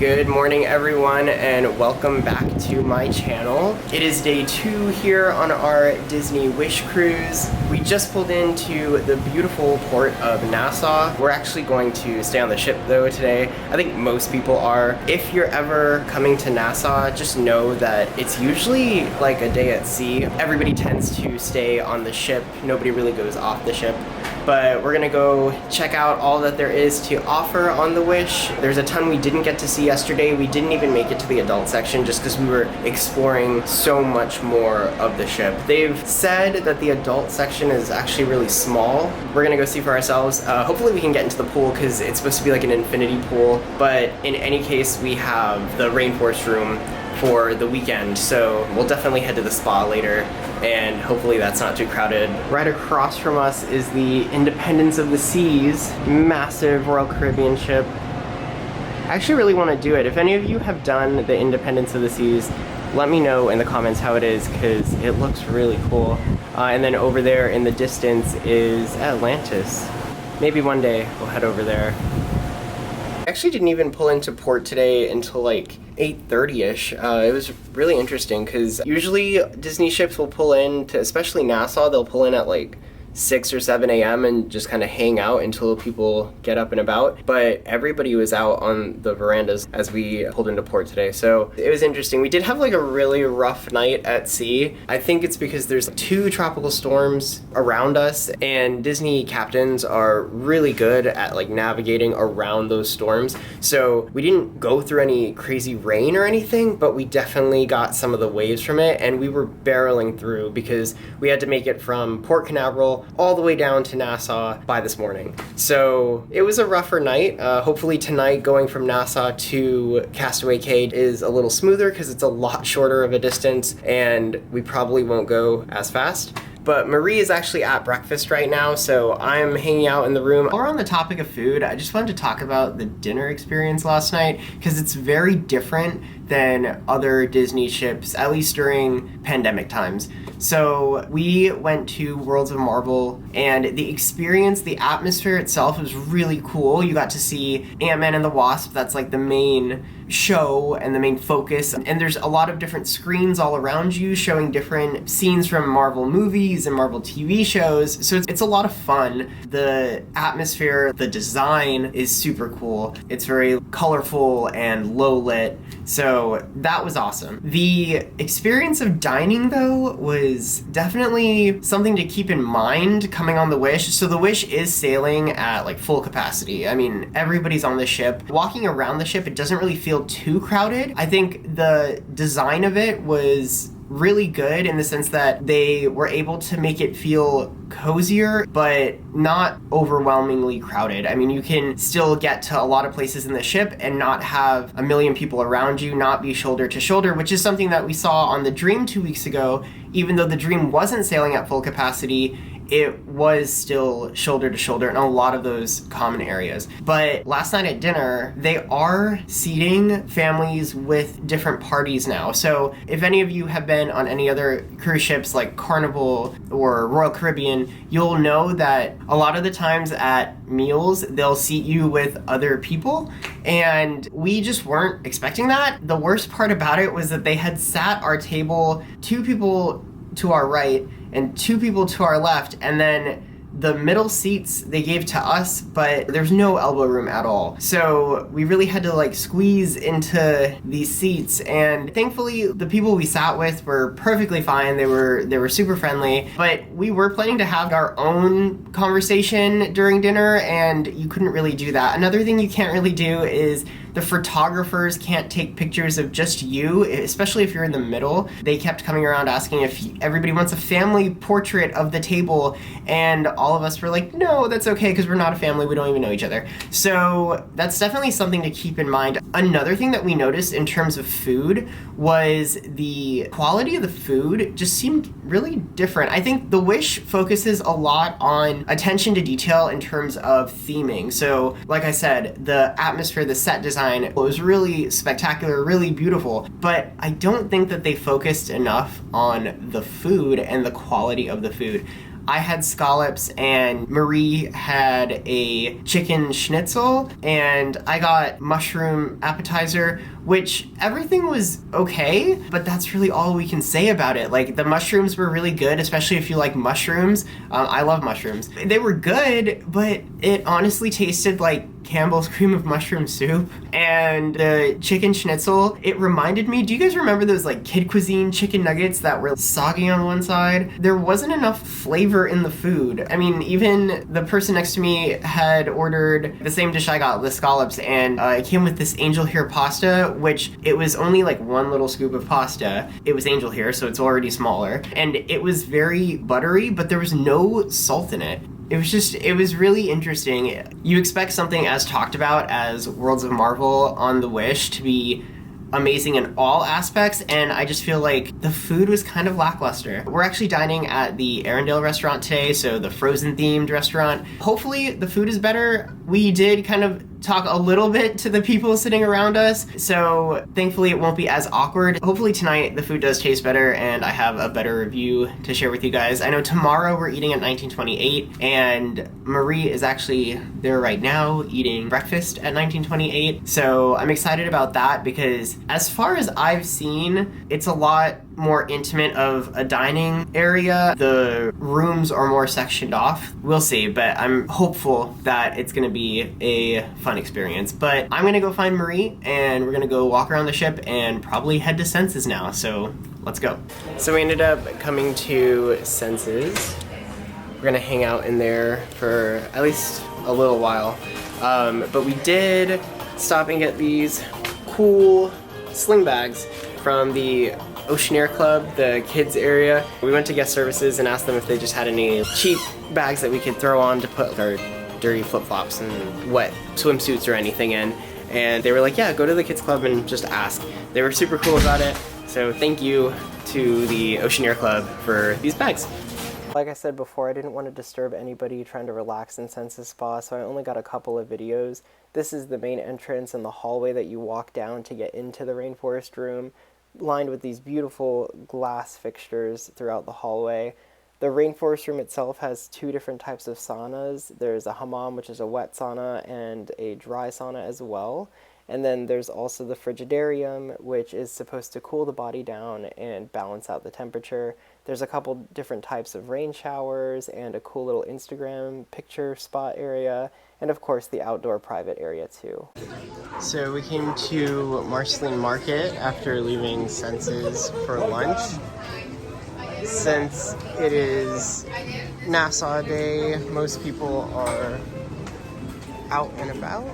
Good morning everyone and welcome back to my channel. It is day 2 here on our Disney Wish Cruise. We just pulled into the beautiful port of Nassau. We're actually going to stay on the ship though today. I think most people are. If you're ever coming to Nassau, just know that it's usually like a day at sea. Everybody tends to stay on the ship. Nobody really goes off the ship. But we're gonna go check out all that there is to offer on the Wish. There's a ton we didn't get to see yesterday. We didn't even make it to the adult section just because we were exploring so much more of the ship. They've said that the adult section is actually really small. We're gonna go see for ourselves. Hopefully we can get into the pool because it's supposed to be like an infinity pool. But in any case, we have the rainforest room for the weekend, so we'll definitely head to the spa later, and hopefully that's not too crowded. Right across from us is the Independence of the Seas, massive Royal Caribbean ship. I actually really want to do it. If any of you have done the Independence of the Seas, let me know in the comments how it is, because it looks really cool. And then over there in the distance is Atlantis. Maybe one day we'll head over there. I actually didn't even pull into port today until like 8:30ish. It was really interesting because usually Disney ships will pull in to, especially Nassau, they'll pull in at like 6 or 7 a.m. and just kind of hang out until people get up and about. But everybody was out on the verandas as we pulled into port today. So it was interesting. We did have like a really rough night at sea. I think it's because there's 2 tropical storms around us, and Disney captains are really good at like navigating around those storms. So we didn't go through any crazy rain or anything, but we definitely got some of the waves from it, and we were barreling through because we had to make it from Port Canaveral all the way down to Nassau by this morning. So it was a rougher night. Hopefully tonight going from Nassau to Castaway Cay is a little smoother because it's a lot shorter of a distance and we probably won't go as fast. But Marie is actually at breakfast right now, so I'm hanging out in the room. While we're on the topic of food, I just wanted to talk about the dinner experience last night because it's very different than other Disney ships, at least during pandemic times. So we went to Worlds of Marvel, and the experience, the atmosphere itself was really cool. You got to see Ant-Man and the Wasp. That's like the main show and the main focus, and there's a lot of different screens all around you showing different scenes from Marvel movies and Marvel TV shows, so it's a lot of fun. The atmosphere, the design is super cool. It's very colorful and low lit, so that was awesome. The experience of dining though was definitely something to keep in mind coming on the Wish. So the Wish is sailing at like full capacity. I mean, everybody's on the ship. Walking around the ship, it doesn't really feel too crowded. I think the design of it was really good in the sense that they were able to make it feel cozier, but not overwhelmingly crowded. I mean, you can still get to a lot of places in the ship and not have a million people around you, not be shoulder to shoulder, which is something that we saw on the Dream 2 weeks ago. Even though the Dream wasn't sailing at full capacity, it was still shoulder to shoulder in a lot of those common areas. But last night at dinner, they are seating families with different parties now. So if any of you have been on any other cruise ships like Carnival or Royal Caribbean, you'll know that a lot of the times at meals, they'll seat you with other people. And we just weren't expecting that. The worst part about it was that they had sat our table 2 people to our right and 2 people to our left, and then the middle seats they gave to us, but there's no elbow room at all. So we really had to like squeeze into these seats, and thankfully the people we sat with were perfectly fine. They were super friendly, but we were planning to have our own conversation during dinner, and you couldn't really do that. Another thing you can't really do is the photographers can't take pictures of just you, especially if you're in the middle. They kept coming around asking if everybody wants a family portrait of the table, and all of us were like, no, that's okay, because we're not a family, we don't even know each other. So that's definitely something to keep in mind. Another thing that we noticed in terms of food was the quality of the food just seemed really different. I think the Wish focuses a lot on attention to detail in terms of theming. So like I said, the atmosphere, the set design, it was really spectacular, really beautiful, but I don't think that they focused enough on the food and the quality of the food. I had scallops and Marie had a chicken schnitzel, and I got mushroom appetizer, which everything was okay, but that's really all we can say about it. Like, the mushrooms were really good, especially if you like mushrooms. I love mushrooms. They were good, but it honestly tasted like Campbell's cream of mushroom soup. And the chicken schnitzel, it reminded me, do you guys remember those like kid cuisine chicken nuggets that were soggy on one side? There wasn't enough flavor in the food. I mean, even the person next to me had ordered the same dish I got, the scallops, and it came with this angel hair pasta, which it was only like one little scoop of pasta. It was angel hair, so it's already smaller. And it was very buttery, but there was no salt in it. It was really interesting. You expect something as talked about as Worlds of Marvel on the Wish to be amazing in all aspects, and I just feel like the food was kind of lackluster. We're actually dining at the Arendelle restaurant today, so the Frozen themed restaurant. Hopefully the food is better. We did kind of talk a little bit to the people sitting around us, so thankfully it won't be as awkward. Hopefully tonight the food does taste better and I have a better review to share with you guys. I know tomorrow we're eating at 1928, and Marie is actually there right now eating breakfast at 1928, so I'm excited about that because as far as I've seen, it's a lot more intimate of a dining area. The rooms are more sectioned off. We'll see, but I'm hopeful that it's gonna be a fun experience. But I'm gonna go find Marie and we're gonna go walk around the ship and probably head to Senses now, so let's go. So we ended up coming to Senses. We're gonna hang out in there for at least a little while. But we did stop and get these cool sling bags from the Oceaneer Club, the kids area. We went to guest services and asked them if they just had any cheap bags that we could throw on to put our dirty flip-flops and wet swimsuits or anything in. And they were like, yeah, go to the kids club and just ask. They were super cool about it. So thank you to the Oceaneer Club for these bags. Like I said before, I didn't want to disturb anybody trying to relax in Senses Spa, so I only got a couple of videos. This is the main entrance and the hallway that you walk down to get into the rainforest room, lined with these beautiful glass fixtures throughout the hallway. The rainforest room itself has two different types of saunas. There's a hammam, which is a wet sauna, and a dry sauna as well. And then there's also the frigidarium, which is supposed to cool the body down and balance out the temperature. There's a couple different types of rain showers and a cool little Instagram picture spot area, and of course the outdoor private area too. So we came to Marceline Market after leaving Senses for lunch. Since it is Nassau Day, most people are out and about.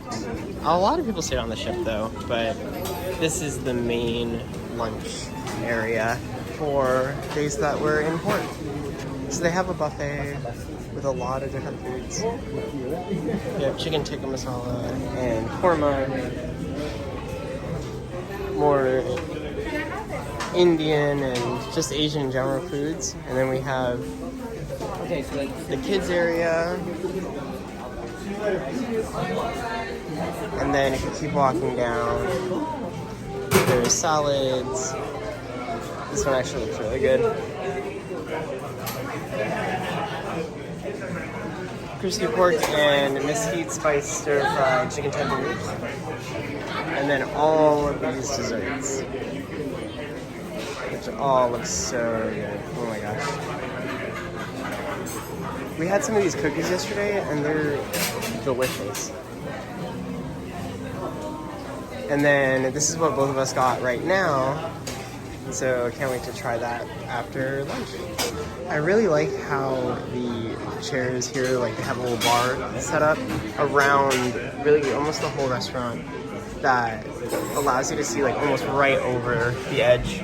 A lot of people stayed on the ship though, but this is the main lunch area for days that were in port. So they have a buffet with a lot of different foods. We have chicken tikka masala and korma, more Indian and just Asian general foods. And then we have the kids area. And then if you keep walking down, there's salads. This one actually looks really good. Crispy pork and mesquite spice stir-fried chicken tenders. And then all of these desserts, which all look so good. Oh my gosh. We had some of these cookies yesterday and they're delicious. And then this is what both of us got right now. So I can't wait to try that after lunch. I really like how the chairs here, like they have a little bar set up around really almost the whole restaurant that allows you to see like almost right over the edge,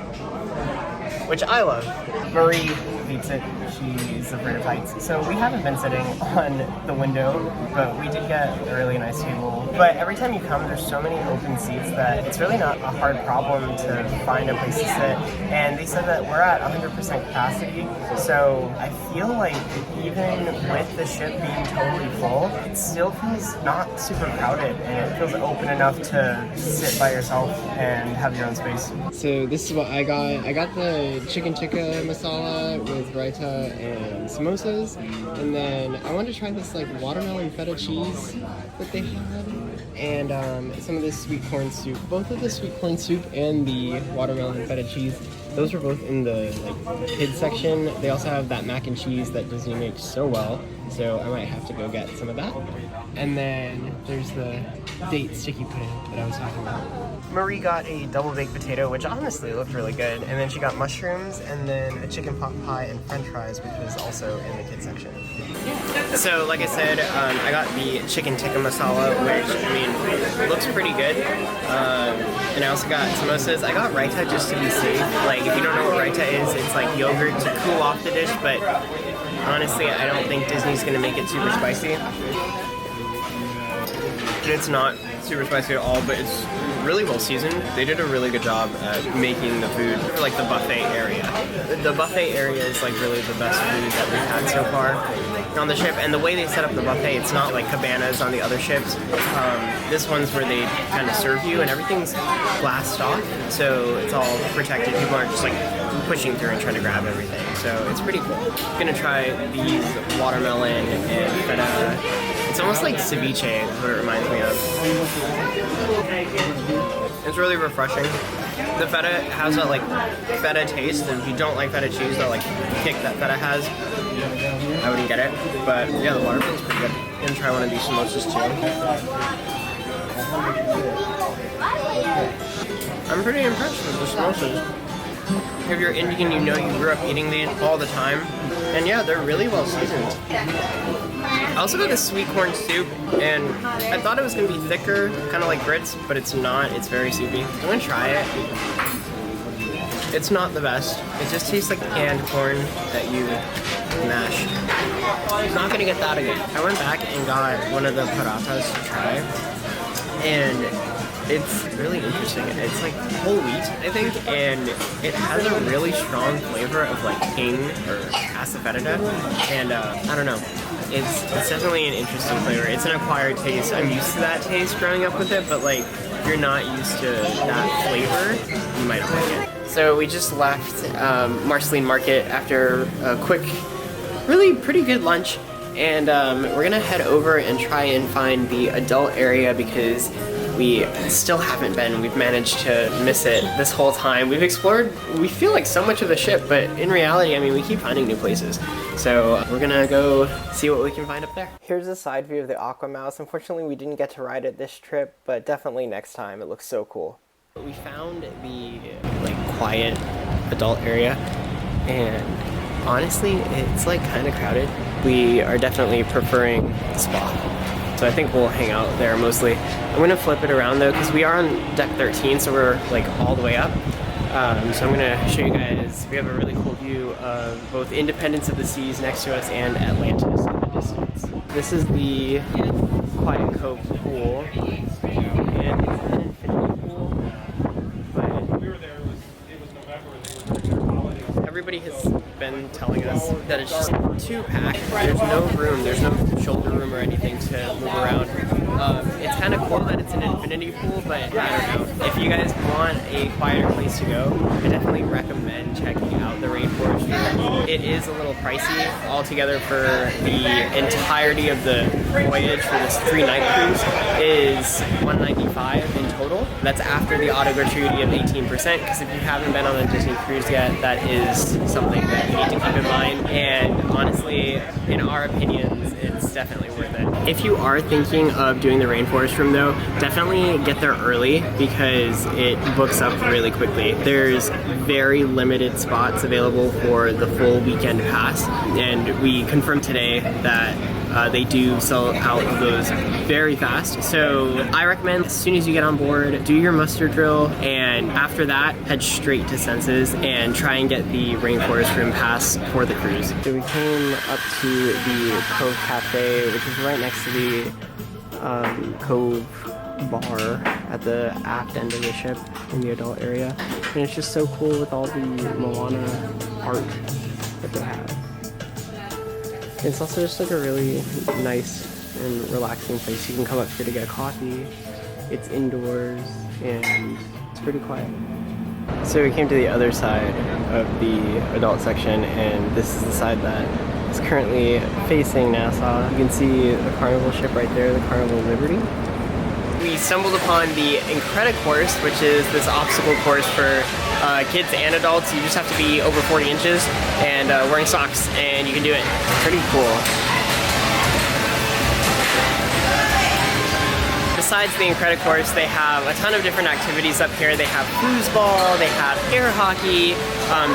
which I love. Marie hates it. She's afraid of heights. So we haven't been sitting on the window, but we did get a really nice table. But every time you come, there's so many open seats that it's really not a hard problem to find a place to sit. And they said that we're at 100% capacity. So I feel like even with the ship being totally full, it still feels not super crowded and it feels open enough to sit by yourself and have your own space. So this is what I got. I got the chicken tikka masala with raita and samosas, and then I wanted to try this like watermelon feta cheese that they had, and some of this sweet corn soup. Both of the sweet corn soup and the watermelon feta cheese, those were both in the like kids section. They also have that mac and cheese that Disney makes so well, so I might have to go get some of that. And then there's the date sticky pudding that I was talking about. Marie got a double baked potato, which honestly looked really good, and then she got mushrooms and then a chicken pot pie and french fries, which was also in the kids section. So like I said, I got the chicken tikka masala, which I mean looks pretty good, and I also got samosas. I got raita just to be safe. Like if you don't know what raita is, it's like yogurt to cool off the dish, but honestly I don't think Disney's gonna make it super spicy. It's not super spicy at all, but it's really well seasoned. They did a really good job at making the food for like the buffet area. The buffet area is like really the best food that we've had so far on the ship, and the way they set up the buffet, it's not like cabanas on the other ships. This one's where they kind of serve you, and everything's glassed off, so it's all protected. People aren't just like pushing through and trying to grab everything, so it's pretty cool. I'm gonna try these watermelon and feta. It's almost like ceviche is what it reminds me of. It's really refreshing. The feta has that like feta taste, and if you don't like feta cheese, that like kick that feta has, I wouldn't get it. But yeah, the watermelon's pretty good. I'm gonna try one of these samosas too. I'm pretty impressed with the samosas. If you're Indian, you know you grew up eating these all the time. And yeah, they're really well seasoned. I also got the sweet corn soup, and I thought it was going to be thicker, kind of like grits, but it's not. It's very soupy. I'm going to try it. It's not the best. It just tastes like canned corn that you mash. I'm not going to get that again. I went back and got one of the parathas to try, and it's really interesting. It's like whole wheat, I think, and it has a really strong flavor of like king or asafoetida, and I don't know. It's definitely an interesting flavor. It's an acquired taste. I'm used to that taste growing up with it, but like if you're not used to that flavor, you might not like it. So we just left Marceline Market after a quick, really pretty good lunch, and we're gonna head over and try and find the adult area because we still haven't been. We've managed to miss it this whole time. We've explored, we feel like so much of the ship, but in reality, I mean, we keep finding new places. So we're gonna go see what we can find up there. Here's a side view of the Aqua Mouse. Unfortunately, we didn't get to ride it this trip, but definitely next time. It looks so cool. We found the like quiet adult area, and honestly, it's like kind of crowded. We are definitely preferring the spa. So I think we'll hang out there mostly. I'm gonna flip it around though, because we are on deck 13, so we're like all the way up. So I'm gonna show you guys, we have a really cool view of both Independence of the Seas next to us and Atlantis in the distance. This is the Quiet Cove pool, and it's an infinity pool, but everybody has been telling us that it's just too packed. There's no room, there's no shoulder room or anything to move around. It's kind of cool that it's an infinity pool, but I don't know. If you guys want a quieter place to go, I definitely recommend checking out the Rainforest Room. It is a little pricey altogether for the entirety of the voyage for this 3-night cruise is $195 in total. That's after the auto gratuity of 18%, because if you haven't been on a Disney cruise yet, that is something that you need to keep in mind. And honestly, in our opinions, it's definitely worth it. If you are thinking of doing the Rainforest Room though, definitely get there early because it books up really quickly. There's very limited spots available for the full weekend pass, and we confirmed today that they do sell out of those very fast. So I recommend as soon as you get on board, do your muster drill, and after that, head straight to Senses and try and get the Rainforest Room pass for the cruise. So we came up to the Cove Cafe, which is right next to the Cove bar at the aft end of the ship in the adult area. And it's just so cool with all the Moana art that they have. It's also just like a really nice and relaxing place. You can come up here to get a coffee. It's indoors and it's pretty quiet. So we came to the other side of the adult section, and this is the side that is currently facing Nassau. You can see the carnival ship right there, the Carnival Liberty. We stumbled upon the Incredicourse, which is this obstacle course for kids and adults. You just have to be over 40 inches and wearing socks, and you can do it. Pretty cool. Besides the Incredicourse, they have a ton of different activities up here. They have foosball, they have air hockey,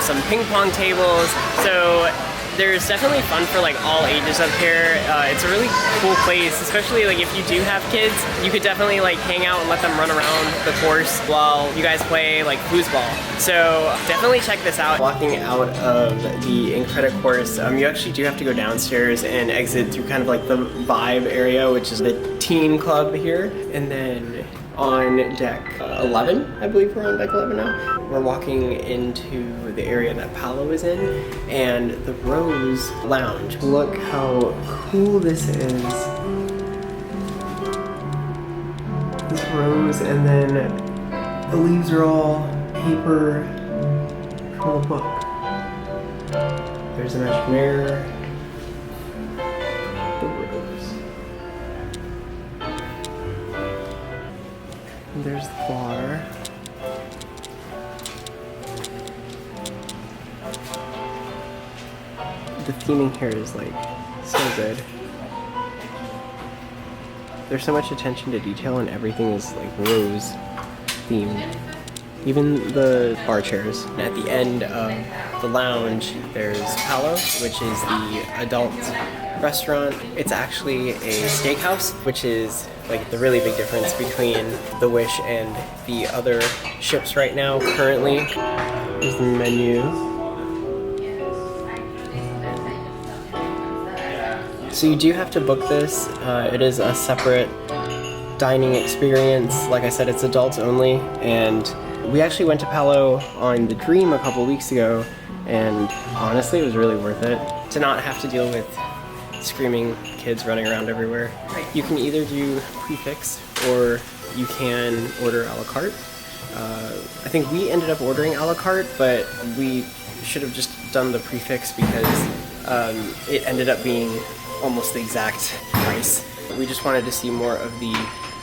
some ping pong tables. So there's definitely fun for like all ages up here. It's a really cool place, especially like if you do have kids, you could definitely like hang out and let them run around the course while you guys play like foosball. So definitely check this out. Walking out of the Incredicourse, you actually do have to go downstairs and exit through kind of like the Vibe area, which is the teen club here. And then on deck 11, I believe we're on deck 11 now. We're walking into the area that Paolo is in, and the Rose Lounge. Look how cool this is. This rose, and then the leaves are all paper from a book. There's the magic mirror. The rose. And there's the bar. The theming here is like so good. There's so much attention to detail, and everything is like rose themed. Even the bar chairs. And at the end of the lounge, there's Paolo, which is the adult restaurant. It's actually a steakhouse, which is like the really big difference between the Wish and the other ships right now currently. Here's the menu. So you do have to book this. It is a separate dining experience. Like I said, it's adults only, and we actually went to Paolo on the Dream a couple weeks ago, and honestly it was really worth it to not have to deal with screaming kids running around everywhere. You can either do prefix or you can order a la carte. I think we ended up ordering a la carte, but we should have just done the prefix because it ended up being almost the exact price. We just wanted to see more of the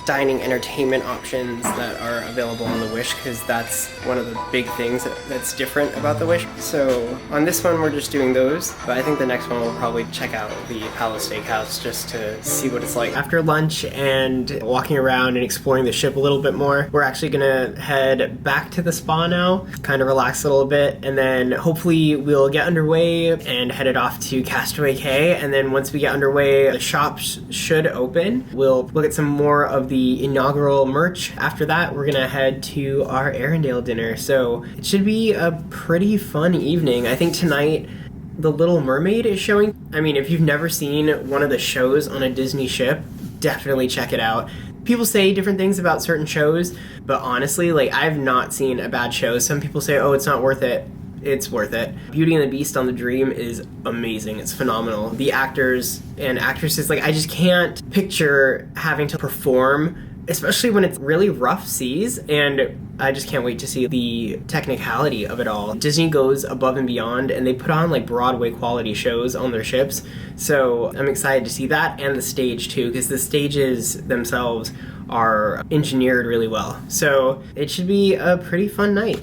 dining entertainment options that are available on the Wish, because that's one of the big things that's different about the Wish. So on this one we're just doing those, but I think the next one we'll probably check out the Paolo Steakhouse just to see what it's like. After lunch and walking around and exploring the ship a little bit more, we're actually gonna head back to the spa now, kind of relax a little bit, and then hopefully we'll get underway and headed off to Castaway Cay. And then once we get underway, the shops should open. We'll look at some more of the inaugural merch. After that, we're gonna head to our Arendelle dinner. So it should be a pretty fun evening. I think tonight The Little Mermaid is showing. I mean, if you've never seen one of the shows on a Disney ship, definitely check it out. People say different things about certain shows, but honestly, like, I've not seen a bad show. Some people say, oh, it's not worth it. It's worth it. Beauty and the Beast on the Dream is amazing. It's phenomenal. The actors and actresses, like, I just can't picture having to perform, especially when it's really rough seas, and I just can't wait to see the technicality of it all. Disney goes above and beyond, and they put on like Broadway quality shows on their ships, so I'm excited to see that, and the stage too, because the stages themselves are engineered really well. So it should be a pretty fun night.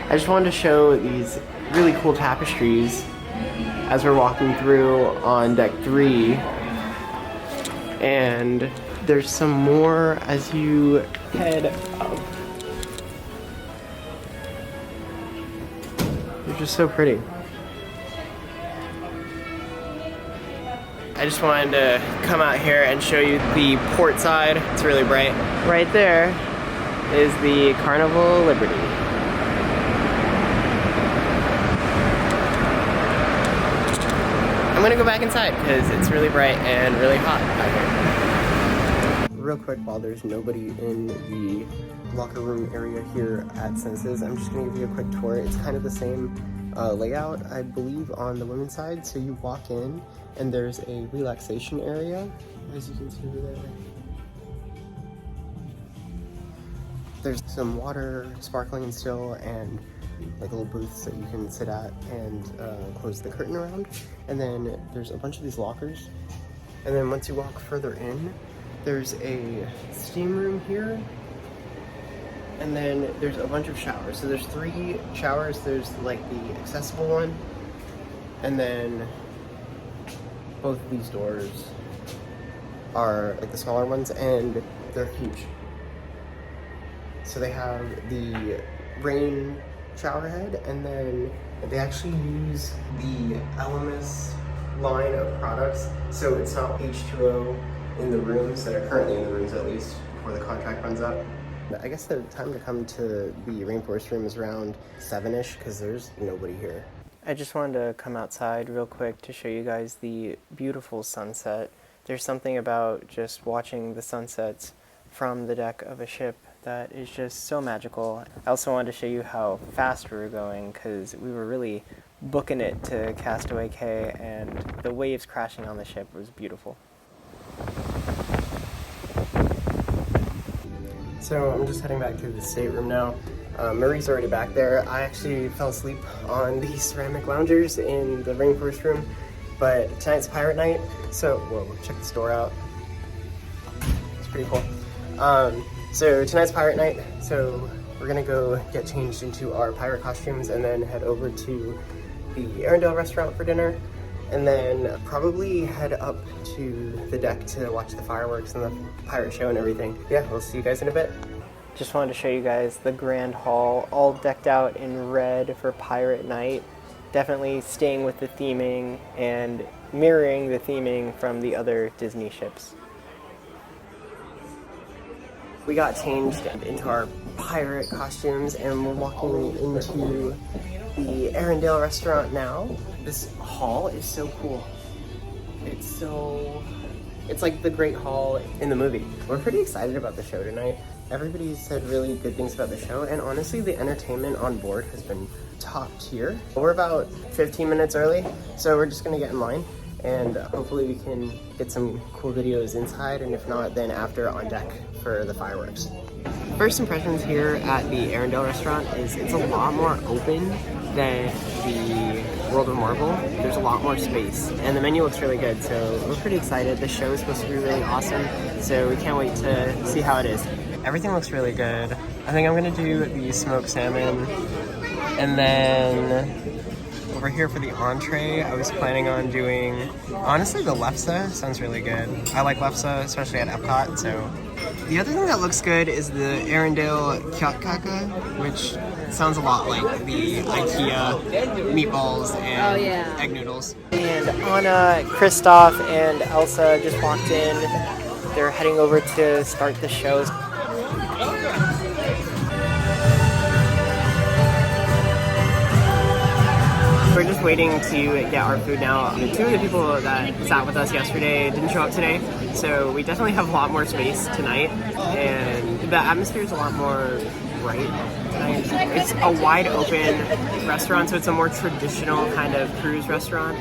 I just wanted to show these really cool tapestries as we're walking through on deck 3, and there's some more as you head up. They're just so pretty. I just wanted to come out here and show you the port side. It's really bright. Right there is the Carnival Liberty. I'm gonna go back inside because it's really bright and really hot out here. Real quick, while there's nobody in the locker room area here at Senses, I'm just gonna give you a quick tour. It's kind of the same layout, I believe, on the women's side. So you walk in and there's a relaxation area, as you can see over there. There's some water sparkling still, and like little booths that you can sit at and close the curtain around. And then there's a bunch of these lockers. And then once you walk further in, there's a steam room here. And then there's a bunch of showers. So there's 3 showers. There's like the accessible one. And then both of these doors are like the smaller ones, and they're huge. So they have the rain shower head, and then they actually use the Elemis line of products. So it's not H2O in the rooms that are currently in the rooms, at least before the contract runs up. I guess the time to come to the rainforest room is around 7-ish because there's nobody here. I just wanted to come outside real quick to show you guys the beautiful sunset. There's something about just watching the sunsets from the deck of a ship that is just so magical. I also wanted to show you how fast we were going because we were really booking it to Castaway Cay, and the waves crashing on the ship was beautiful. So I'm just heading back to the stateroom now. Marie's already back there. I actually fell asleep on the ceramic loungers in the rainforest room, but tonight's pirate night, so whoa, check this door out. It's pretty cool. So tonight's pirate night, so we're gonna go get changed into our pirate costumes and then head over to the Arendelle restaurant for dinner, and then probably head up to the deck to watch the fireworks and the pirate show and everything. Yeah, we'll see you guys in a bit. Just wanted to show you guys the Grand Hall, all decked out in red for pirate night. Definitely staying with the theming and mirroring the theming from the other Disney ships. We got changed into our pirate costumes and we're walking into the Arendelle restaurant now. This hall is so cool. It's like the Great Hall in the movie. We're pretty excited about the show tonight. Everybody said really good things about the show, and honestly the entertainment on board has been top tier. We're about 15 minutes early, so we're just gonna get in line and hopefully we can get some cool videos inside, and if not, then after on deck for the fireworks. First impressions here at the Arendelle restaurant is it's a lot more open than the World of Marvel. There's a lot more space and the menu looks really good, so we're pretty excited. The show is supposed to be really awesome, so we can't wait to see how it is. Everything looks really good. I think I'm gonna do the smoked salmon, and then over here for the entree, I was planning on doing, honestly, the lefse sounds really good. I like lefse, especially at Epcot, so. The other thing that looks good is the Arendelle kjøttkake, which sounds a lot like the IKEA meatballs and egg noodles. And Anna, Kristoff, and Elsa just walked in. They're heading over to start the show. We're just waiting to get our food now. 2 of the people that sat with us yesterday didn't show up today, so we definitely have a lot more space tonight, and the atmosphere is a lot more bright tonight. It's a wide open restaurant, so it's a more traditional kind of cruise restaurant,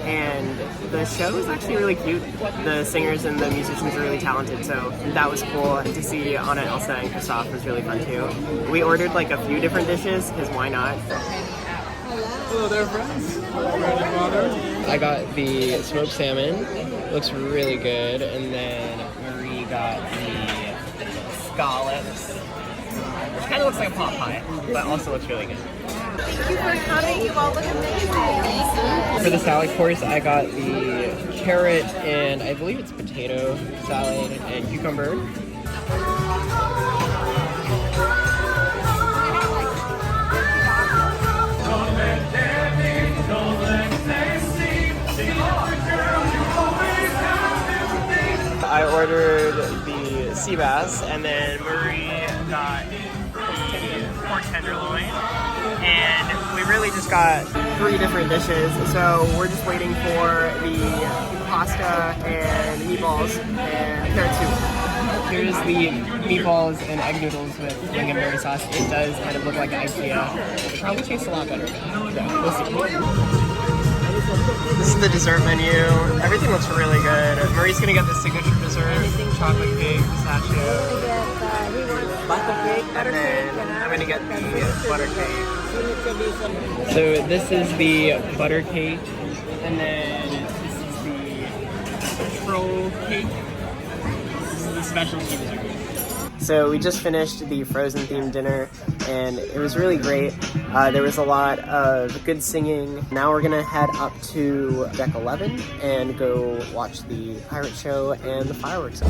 and the show is actually really cute. The singers and the musicians are really talented, so that was cool. To see Anna, Elsa, and Kristoff was really fun too. We ordered like a few different dishes, because why not? Hello there, friends. I got the smoked salmon. Looks really good. And then Marie got the scallops, which kind of looks like a pot pie, but also looks really good. Thank you for coming. You all look amazing. For the salad course, I got the carrot and I believe it's potato salad and cucumber. I ordered the sea bass, and then Marie got the pork tenderloin, and we really just got 3 different dishes, so we're just waiting for the pasta and meatballs and carrot soup. Here's the meatballs and egg noodles with lingonberry sauce. It does kind of look like IKEA. It probably tastes a lot better, so we'll see. This is the dessert menu. Everything looks really good. Marie's gonna get the signature dessert, chocolate cake, pistachio. He butter cake, and then I'm gonna get the butter cake. So this is the butter cake, and then this is the troll cake. This is the specialty dessert. So we just finished the Frozen themed dinner, and it was really great. There was a lot of good singing. Now we're gonna head up to deck 11 and go watch the pirate show and the fireworks.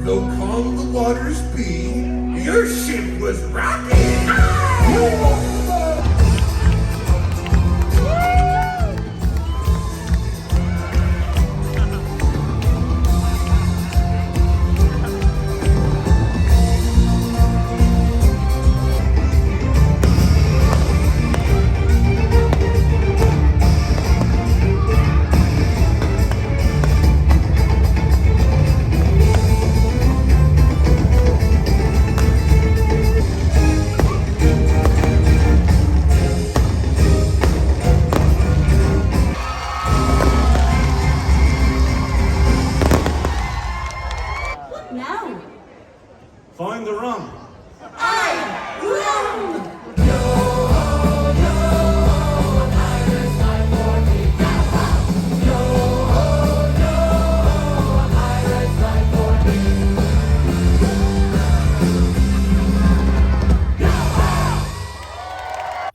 So calm the waters be, your ship was rocking! Now, Find the rum.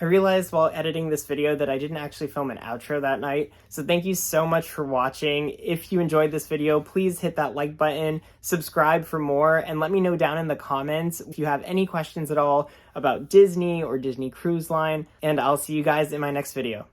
I realized while editing this video that I didn't actually film an outro that night, so thank you so much for watching. If you enjoyed this video, please hit that like button, subscribe for more, and let me know down in the comments if you have any questions at all about Disney or Disney Cruise Line, and I'll see you guys in my next video.